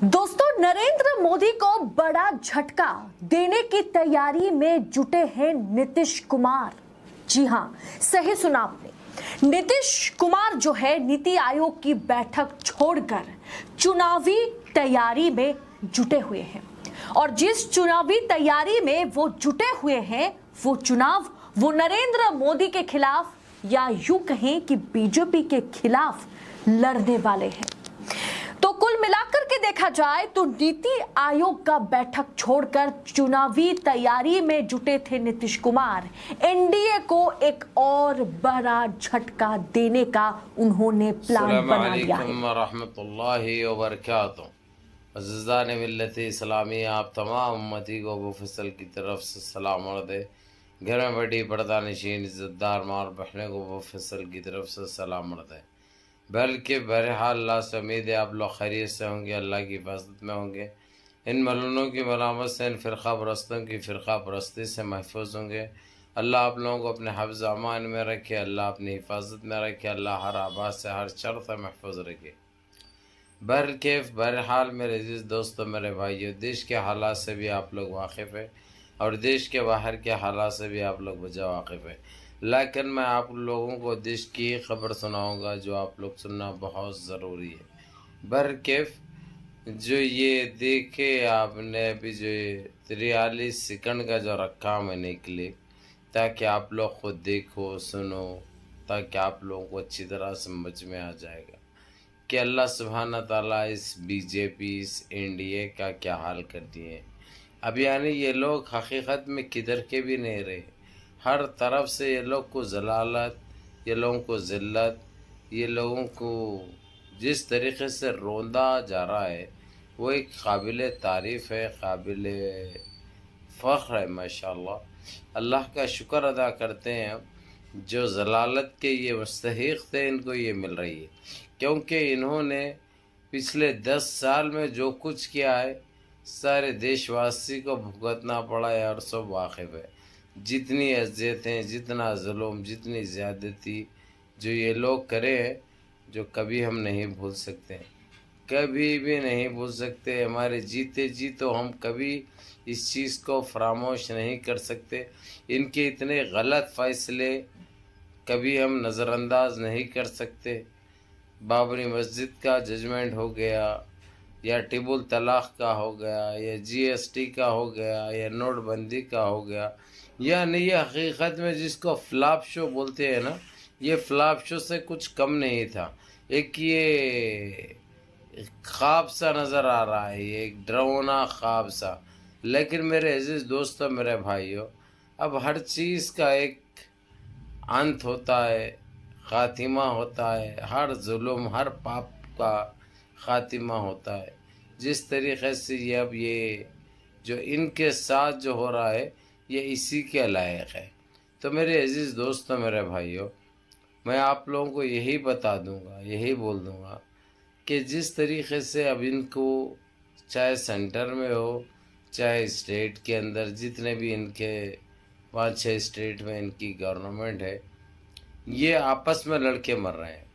दोस्तों, नरेंद्र मोदी को बड़ा झटका देने की तैयारी में जुटे हैं नीतीश कुमार। जी हां, सही सुना आपने। नीतीश कुमार जो है नीति आयोग की बैठक छोड़कर चुनावी तैयारी में जुटे हुए हैं और जिस चुनावी तैयारी में वो जुटे हुए हैं वो चुनाव वो नरेंद्र मोदी के खिलाफ या यूं कहें कि बीजेपी के खिलाफ लड़ने वाले हैं। तो कुल मिलाकर के देखा जाए तो नीति आयोग का बैठक छोड़कर चुनावी तैयारी में जुटे थे नीतीश कुमार। एनडीए को एक और बड़ा झटका देने का उन्होंने प्लान बना लिया है। रहमतुल्लाहि व बरकातुहू। अज़ीज़ान मिल्लत इस्लामी, आप तमाम उम्मती को अबू फैसल की तरफ से सलाम अर्ज़ है। घर में बैठी पर्दा नशीन इज़्ज़तदार मार बहने को अबू फैसल की तरफ से सलाम अर्ज़ है। बल्कि बहरहाल अल्लाह से उम्मीद है आप लोग खैरियत से होंगे, अल्लाह की हिफाजत में होंगे, इन मलूनों की मलामत से, इन फ़िरक़ा परस्तों की फ़िरक़ा परस्ती से महफूज होंगे। अल्लाह आप लोगों को अपने हफ्ज़ अमान में रखे, अल्लाह अपनी हिफाजत में रखे, अल्लाह हर आबाद से हर शर से महफूज रखे। बहरहाल मेरे अज़ीज़ दोस्तों, मेरे भाइयों, देश के हालात से भी आप लोग वाकिफ़ है और देश के बाहर के हालात से भी आप लोग वजह वाकिफ़ है। लेकिन मैं आप लोगों को देश की ख़बर सुनाऊंगा जो आप लोग सुनना बहुत ज़रूरी है। जो ये देखे आपने अभी जो 43 सेकंड का जो रखा मैंने के लिए, ताकि आप लोग खुद देखो सुनो, ताकि आप लोगों को अच्छी तरह समझ में आ जाएगा कि अल्लाह सुब्हाना ताला इस बीजेपी इस एनडीए का क्या हाल कर दिए। अब यानी ये लोग हकीकत में किधर के भी नहीं रहे। हर तरफ से ये लोग को जलालत, ये लोगों को ज़िल्लत, ये लोगों को जिस तरीक़े से रोंदा जा रहा है वो एक काबिल तारीफ़ है, काबिल फ़ख्र है। माशाअल्लाह, अल्लाह का शुक्र अदा करते हैं जो ज़लालत के ये मुस्तहिक़ थे इनको ये मिल रही है, क्योंकि इन्होंने पिछले 10 साल में जो कुछ किया है सारे देशवासी को भुगतना पड़ा है और सब वाकिफ़ है। जितनी अज़ियतें, जितना जुल्म, जितनी ज़्यादती जो ये लोग करे हैं, जो कभी हम नहीं भूल सकते, कभी भी नहीं भूल सकते। हमारे जीते जी तो हम कभी इस चीज़ को फरामोश नहीं कर सकते। इनके इतने गलत फ़ैसले कभी हम नज़रअंदाज नहीं कर सकते। बाबरी मस्जिद का जजमेंट हो गया, या टिबुल तलाक़ का हो गया, या जीएसटी का हो गया, या नोटबंदी का हो गया, या नहीं, ये हकीकत में जिसको फ्लॉप शो बोलते हैं ना, ये फ्लॉप शो से कुछ कम नहीं था। एक ये ख्वाब सा नज़र आ रहा है, ये एक डरावना ख्वाब सा। लेकिन मेरे अजीज़ दोस्तों, मेरे भाइयों, अब हर चीज़ का एक अंत होता है, ख़ातिमा होता है। हर जुल्म, हर पाप का ख़ातिमा होता है। जिस तरीक़े से ये अब ये जो इनके साथ जो हो रहा है ये इसी के लायक है। तो मेरे अजीज़ दोस्तों, मेरे भाइयों, मैं आप लोगों को यही बता दूंगा, यही बोल दूंगा कि जिस तरीक़े से अब इनको चाहे सेंटर में हो चाहे स्टेट के अंदर, जितने भी इनके 5-6 स्टेट में इनकी गवर्नमेंट है, ये आपस में लड़के मर रहे हैं।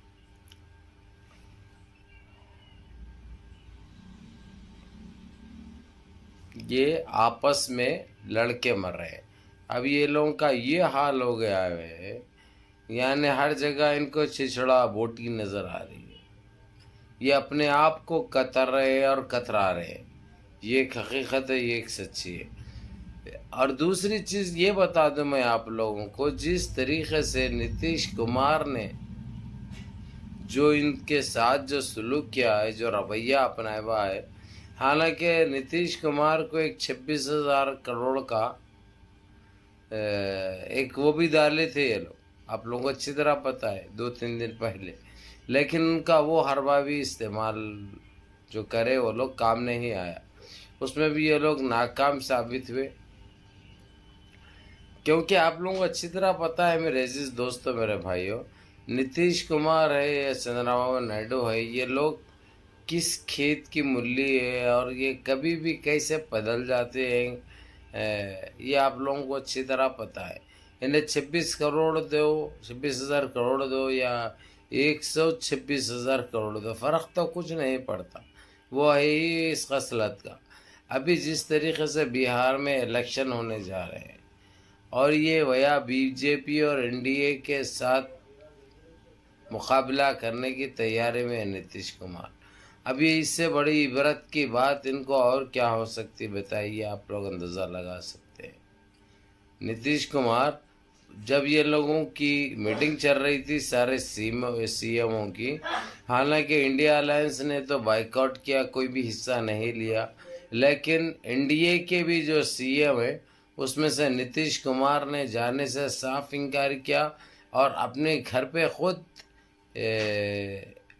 ये आपस में लड़के मर रहे हैं। अब ये लोगों का ये हाल हो गया है, यानी हर जगह इनको छिछड़ा बोटी नज़र आ रही है। ये अपने आप को कतर रहे हैं और कतरा रहे हैं। ये एक हकीकत है, ये एक सच्ची है। और दूसरी चीज़ ये बता दूं मैं आप लोगों को, जिस तरीक़े से नीतीश कुमार ने जो इनके साथ जो सलूक किया है, जो रवैया अपनाया हुआ है, हालांकि नीतीश कुमार को एक 26,000 करोड़ का एक वो भी डाले थे ये लोग, आप लोगों को अच्छी तरह पता है, 2-3 दिन पहले। लेकिन उनका वो हरबावी इस्तेमाल जो करे वो लोग काम नहीं आया, उसमें भी ये लोग नाकाम साबित हुए। क्योंकि आप लोगों को अच्छी तरह पता है मेरे अजीज़ दोस्तों, मेरे भाइयों, नीतीश कुमार है या चंद्रबाबू नायडू है, ये लोग किस खेत की मूली है और ये कभी भी कैसे बदल जाते हैं, ये आप लोगों को अच्छी तरह पता है। इन्हें 26 करोड़ दो, 26,000 करोड़ दो या 126,000 करोड़ दो, फ़र्क तो कुछ नहीं पड़ता। وہ ہے ہی اس خصلت کا۔ ابھی جس طریقے سے بہار میں الیکشن ہونے جا رہے ہیں اور یہ ویا بی جے پی اور این ڈی اے کے ساتھ مقابلہ کرنے کی تیاری میں ہے نتیش کمار۔ ابھی اس سے بڑی عبرت کی بات ان کو اور کیا ہو سکتی بتائیے، آپ لوگ اندازہ لگا سکتے ہیں۔ نتیش کمار جب یہ لوگوں کی میٹنگ چل رہی تھی سارے سی ایموں کی، حالانکہ انڈیا الائنس نے تو بائیکاٹ کیا، کوئی بھی حصہ نہیں لیا، لیکن این ڈی اے کے بھی جو سی ایم ہے اس میں سے نتیش کمار نے جانے سے صاف انکار کیا اور اپنے گھر پہ خود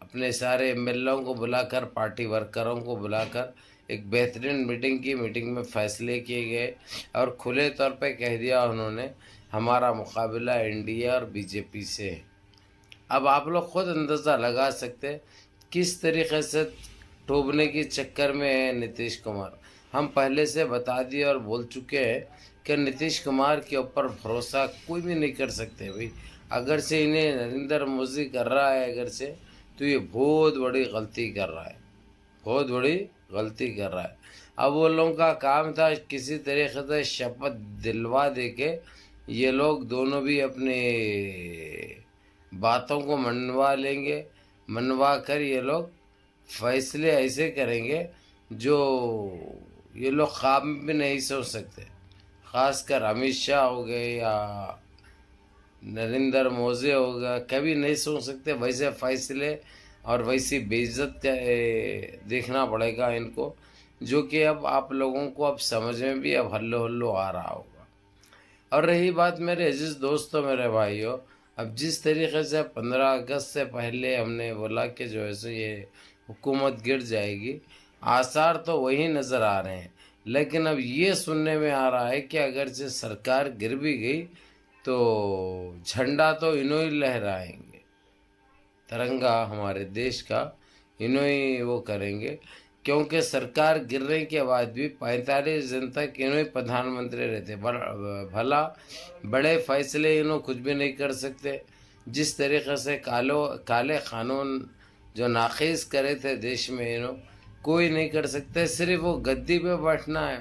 اپنے سارے ایم ایل اےوں کو بلا کر، پارٹی ورکروں کو بلا کر ایک بہترین میٹنگ کی۔ میٹنگ میں فیصلے کیے گئے اور کھلے طور پہ کہہ دیا انہوں نے ہمارا مقابلہ این ڈی اے اور بی جے پی سے ہے۔ اب آپ لوگ خود اندازہ لگا سکتے کس طریقے سے ڈوبنے کی چکر میں ہے نتیش کمار۔ ہم پہلے سے بتا دیے اور بول چکے ہیں کہ نتیش کمار کے اوپر بھروسہ کوئی بھی نہیں کر سکتے بھائی۔ اگر سے انہیں نریندر مودی کر رہا ہے اگر سے، تو یہ بہت بڑی غلطی کر رہا ہے، بہت بڑی غلطی کر رہا ہے۔ اب وہ لوگوں کا کام تھا کسی طریقے سے شپت دلوا دے کے یہ لوگ دونوں بھی اپنے باتوں کو منوا لیں گے، منوا کر یہ لوگ فیصلے ایسے کریں گے جو یہ لوگ خواب میں بھی نہیں سوچ سکتے۔ خاص کر امت شاہ ہو گئے یا نریندر مودی ہو گیا، کبھی نہیں سوچ سکتے ویسے فیصلے اور ویسی بے عزت دیکھنا پڑے گا ان کو، جو کہ اب آپ لوگوں کو اب سمجھ میں بھی اب ہلو ہلو آ رہا ہوگا۔ اور رہی بات میرے عزیز دوستوں، میرے بھائیوں، اب جس طریقے سے 15 اگست سے پہلے ہم نے بولا کہ جو ہے یہ حکومت گر جائے گی، آثار تو وہی نظر آ رہے ہیں، لیکن اب یہ سننے میں آ رہا ہے کہ اگر سے سرکار گر بھی گئی تو جھنڈا تو انہوں ہی لہرائیں گے، ترنگا ہمارے دیش کا انہوں ہی وہ کریں گے، کیونکہ سرکار گرنے کے بعد بھی 45 دن تک انہوں ہی پردھان منتری رہتے، بھلا بڑے فیصلے انہوں کچھ بھی نہیں کر سکتے۔ جس طریقے سے کالے قانون جو ناقص کرے تھے دیش میں انہوں کوئی نہیں کر سکتے، صرف وہ گدی پہ بیٹھنا ہے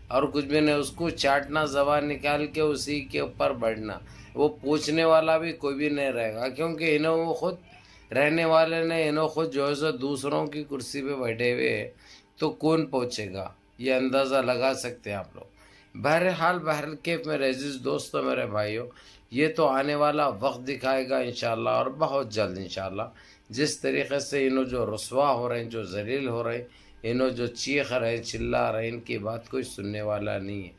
اور کچھ بھی نہیں، اس کو چاٹنا، زبان نکال کے اسی کے اوپر بیٹھنا، وہ پوچھنے والا بھی کوئی بھی نہیں رہے گا، کیونکہ انہوں وہ خود رہنے والے نے انہوں خود جو ہے سو دوسروں کی کرسی پہ بیٹھے ہوئے ہیں، تو کون پہنچے گا، یہ اندازہ لگا سکتے ہیں آپ لوگ۔ بہرحال کیف میرے عزیز دوستوں، میرے بھائیوں، یہ تو آنے والا وقت دکھائے گا انشاءاللہ، اور بہت جلد انشاءاللہ۔ جس طریقے سے انہوں جو رسوا ہو رہے ہیں، جو ذلیل ہو رہے ہیں، انہوں جو چیخ رہے ہیں، چلا رہے ہیں، ان کی بات کوئی سننے والا نہیں ہے،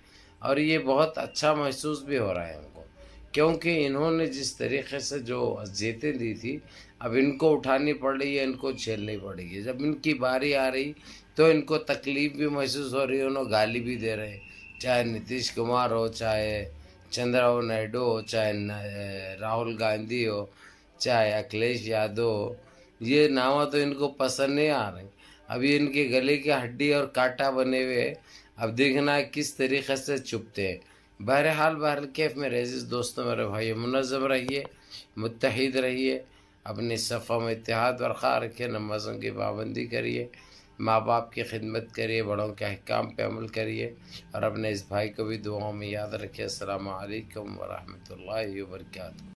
اور یہ بہت اچھا محسوس بھی ہو رہا ہے ان کو، کیونکہ انہوں نے جس طریقے سے جو اذیتیں دی تھی اب ان کو اٹھانی پڑ رہی ہے، ان کو جھیلنی پڑے گی۔ جب ان کی باری آ رہی تو ان کو تکلیف بھی محسوس ہو رہی ہے، انہوں گالی بھی دے رہے ہیں، چاہے نتیش کمار ہو، چاہے چندرابابو نائیڈو ہو، چاہے راہل گاندھی ہو، چاہے اکھلیش یادو ہو، یہ نام تو ان کو پسند نہیں آ رہے۔ ابھی ان کے گلے کی ہڈی اور کانٹا بنے ہوئے، اب دیکھنا ہے کس طریقے سے چھپتے ہیں۔ بہرحال کیف میرے عزیز دوستوں، میرے بھائی، منظم رہیے، متحد رہیے، اپنی صفوں میں اتحاد برقرار رکھیے، نمازوں کی پابندی کریے، ماں باپ کی خدمت کریے، بڑوں کے احکام پہ عمل کریے، اور اپنے اس بھائی کو بھی دعاؤں میں یاد رکھیے۔ السلام علیکم ورحمۃ اللہ وبرکاتہ۔